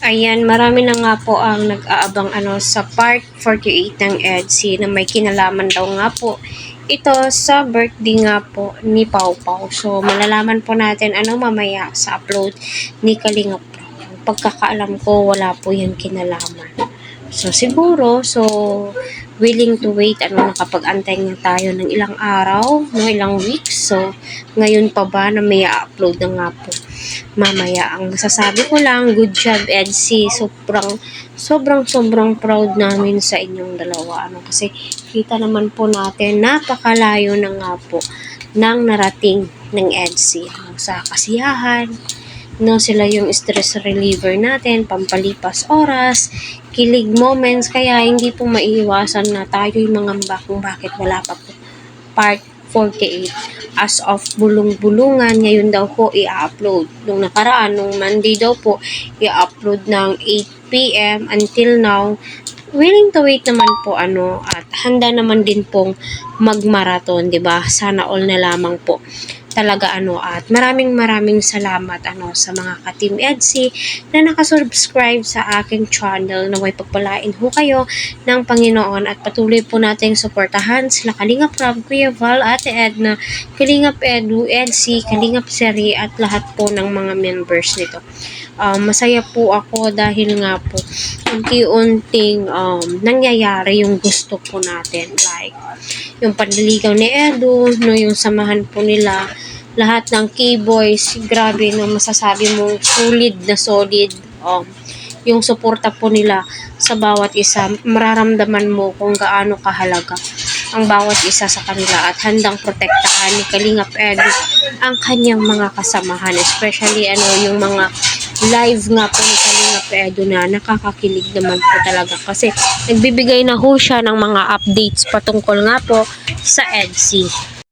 Ayan, marami na nga po ang nag-aabang sa part 48 ng EDSI na may kinalaman daw nga po ito sa birthday nga po ni Pau Pau. So, malalaman po natin mamaya sa upload ni Kalinga Prab. Pagkakaalam ko, wala po yan kinalaman. So, siguro, willing to wait, nakapag-antay nga tayo ng ilang araw, ilang weeks. So, ngayon pa ba na may upload na nga po mamaya? Ang masasabi ko lang, good job EDSI. Sobrang proud namin sa inyong dalawa. Kasi kita naman po natin, napakalayo na nga po nang narating ng EDSI. Sa kasiyahan, sila yung stress reliever natin, pampalipas oras, kilig moments, kaya hindi po maiiwasan na tayo'y mangamba kung bakit wala pa po part 48 as of bulong-bulungan. Ngayon daw po i-upload. Nung nakaraan, nung Monday daw po, i-upload ng 8 p.m. until now. Willing to wait naman po at handa naman din pong magmarathon, 'di ba? Sana all na lamang po. Talaga at maraming salamat sa mga ka-Team EDSI na nakasubscribe sa aking channel. Naway pagpalain ho kayo ng Panginoon at patuloy po nating suportahan sila Kalinga Prab, Kuya Val, Ate Edna, Kalingap Edu, EDSI, Kalingap Seri at lahat po ng mga members nito. Masaya po ako dahil nga po unti-unting nangyayari yung gusto po natin, like yung panliligaw ni Edu, yung samahan po nila lahat ng K-boys. Grabe, masasabi mo solid na solid yung suporta po nila sa bawat isa. Mararamdaman mo kung gaano kahalaga ang bawat isa sa kanila at handang protektahan ni Kalingap Edu ang kanyang mga kasamahan, especially yung mga live nga po ni Kalingap Edu na nakakakilig naman po talaga kasi nagbibigay na ho siya ng mga updates patungkol nga po sa EDSI.